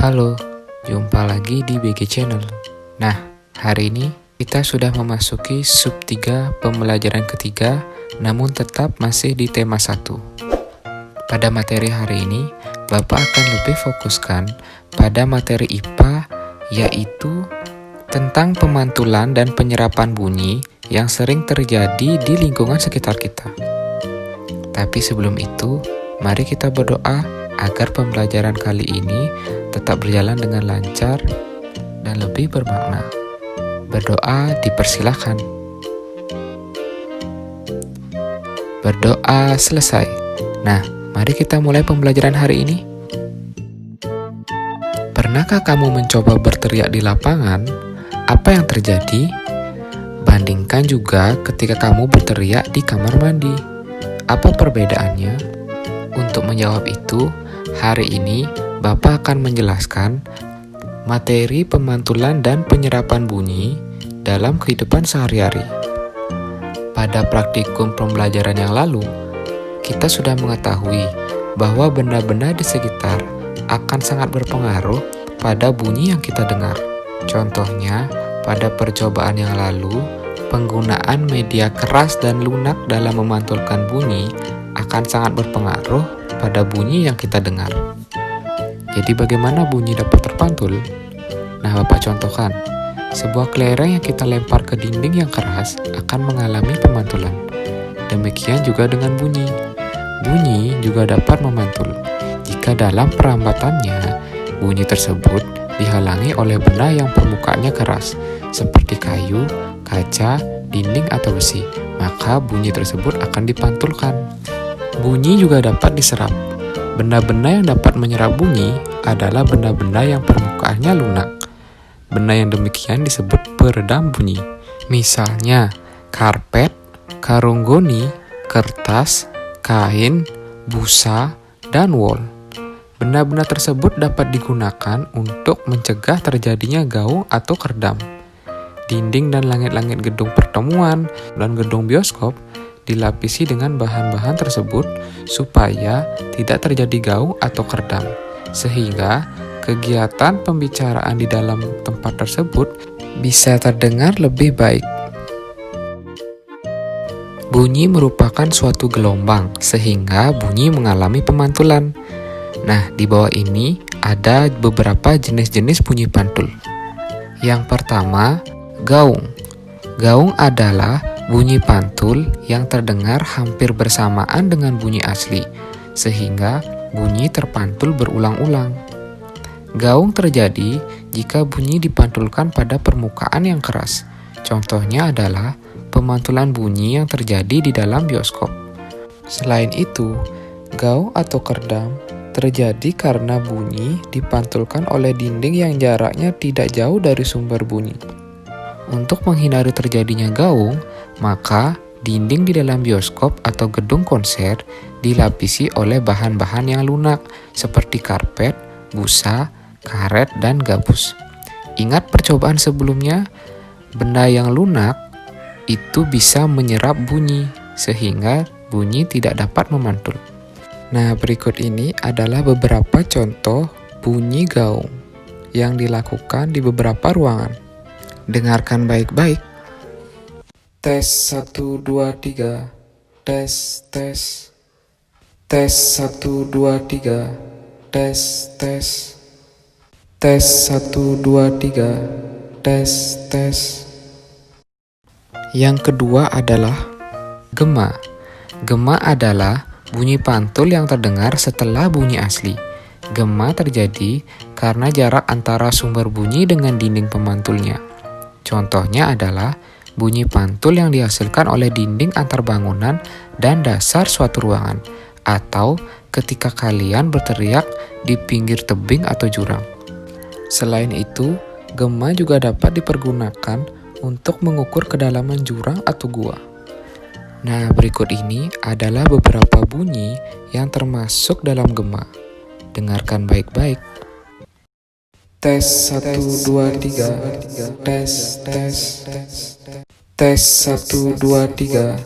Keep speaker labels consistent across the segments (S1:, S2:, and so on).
S1: Halo, jumpa lagi di BG Channel. Nah, hari ini kita sudah memasuki sub 3 pembelajaran ketiga, namun tetap masih di tema 1. Pada materi hari ini, Bapak akan lebih fokuskan pada materi IPA, yaitu tentang pemantulan dan penyerapan bunyi yang sering terjadi di lingkungan sekitar kita. Tapi sebelum itu, mari kita berdoa agar pembelajaran kali ini tetap berjalan dengan lancar dan lebih bermakna. Berdoa dipersilahkan. Berdoa selesai. Nah, mari kita mulai pembelajaran hari ini. Pernahkah kamu mencoba berteriak di lapangan? Apa yang terjadi? Bandingkan juga ketika kamu berteriak di kamar mandi. Apa perbedaannya? Untuk menjawab itu, hari ini Bapak akan menjelaskan materi pemantulan dan penyerapan bunyi dalam kehidupan sehari-hari. Pada praktikum pembelajaran yang lalu, kita sudah mengetahui bahwa benda-benda di sekitar akan sangat berpengaruh pada bunyi yang kita dengar. Contohnya, pada percobaan yang lalu, penggunaan media keras dan lunak dalam memantulkan bunyi akan sangat berpengaruh pada bunyi yang kita dengar. Jadi bagaimana bunyi dapat terpantul? Nah, Bapak contohkan. Sebuah kelereng yang kita lempar ke dinding yang keras akan mengalami pemantulan. Demikian juga dengan bunyi. Bunyi juga dapat memantul jika dalam perambatannya bunyi tersebut dihalangi oleh benda yang permukaannya keras, seperti kayu, kaca, dinding atau besi, maka bunyi tersebut akan dipantulkan. Bunyi juga dapat diserap. Benda-benda yang dapat menyerap bunyi adalah benda-benda yang permukaannya lunak. Benda yang demikian disebut peredam bunyi. Misalnya, karpet, karung goni, kertas, kain, busa, dan wol. Benda-benda tersebut dapat digunakan untuk mencegah terjadinya gaung atau kerdam. Dinding dan langit-langit gedung pertemuan dan gedung bioskop dilapisi dengan bahan-bahan tersebut supaya tidak terjadi gaung atau kerdam, sehingga kegiatan pembicaraan di dalam tempat tersebut bisa terdengar lebih baik. Bunyi merupakan suatu gelombang, sehingga bunyi mengalami pemantulan. Nah, di bawah ini ada beberapa jenis-jenis bunyi pantul. Yang pertama, gaung. Gaung adalah bunyi pantul yang terdengar hampir bersamaan dengan bunyi asli, sehingga bunyi terpantul berulang-ulang. Gaung terjadi jika bunyi dipantulkan pada permukaan yang keras. Contohnya adalah pemantulan bunyi yang terjadi di dalam bioskop. Selain itu, gaung atau kerdam terjadi karena bunyi dipantulkan oleh dinding yang jaraknya tidak jauh dari sumber bunyi. Untuk menghindari terjadinya gaung, maka dinding di dalam bioskop atau gedung konser dilapisi oleh bahan-bahan yang lunak seperti karpet, busa, karet, dan gabus. Ingat percobaan sebelumnya? Benda yang lunak itu bisa menyerap bunyi sehingga bunyi tidak dapat memantul. Nah, berikut ini adalah beberapa contoh bunyi gaung yang dilakukan di beberapa ruangan. Dengarkan baik-baik. Tes 1, 2, 3. Tes, tes. Tes 1, 2, 3. Tes, tes. Tes 1, 2, 3. Tes, tes. Yang kedua adalah gema. Gema adalah bunyi pantul yang terdengar setelah bunyi asli. Gema terjadi karena jarak antara sumber bunyi dengan dinding pemantulnya. Contohnya adalah bunyi pantul yang dihasilkan oleh dinding antar bangunan dan dasar suatu ruangan, atau ketika kalian berteriak di pinggir tebing atau jurang. Selain itu, gema juga dapat dipergunakan untuk mengukur kedalaman jurang atau gua. Nah, berikut ini adalah beberapa bunyi yang termasuk dalam gema. Dengarkan baik-baik. Tes 1, 2, 3. Tes, tes. Tes 1, 2, 3.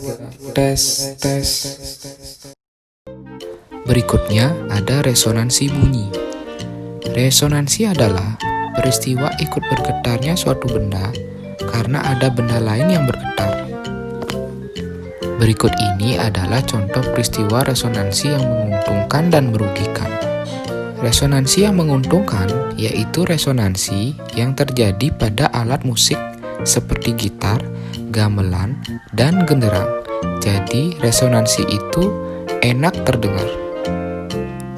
S1: Tes, tes. Berikutnya ada resonansi bunyi. Resonansi adalah peristiwa ikut bergetarnya suatu benda karena ada benda lain yang bergetar. Berikut ini adalah contoh peristiwa resonansi yang menguntungkan dan merugikan. Resonansi yang menguntungkan yaitu resonansi yang terjadi pada alat musik seperti gitar, gamelan, dan genderang. Jadi resonansi itu enak terdengar.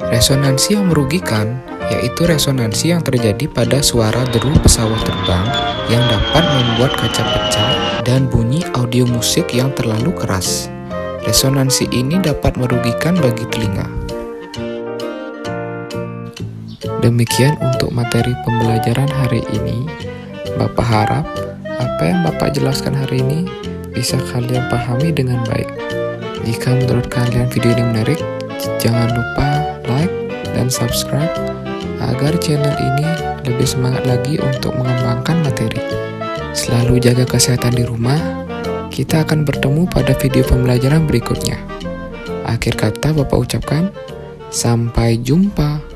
S1: Resonansi yang merugikan yaitu resonansi yang terjadi pada suara deru pesawat terbang yang dapat membuat kaca pecah dan bunyi audio musik yang terlalu keras. Resonansi ini dapat merugikan bagi telinga. Demikian untuk materi pembelajaran hari ini. Bapak harap apa yang Bapak jelaskan hari ini bisa kalian pahami dengan baik. Jika menurut kalian video ini menarik, jangan lupa like dan subscribe agar channel ini lebih semangat lagi untuk mengembangkan materi. Selalu jaga kesehatan di rumah. Kita akan bertemu pada video pembelajaran berikutnya. Akhir kata Bapak ucapkan, sampai jumpa.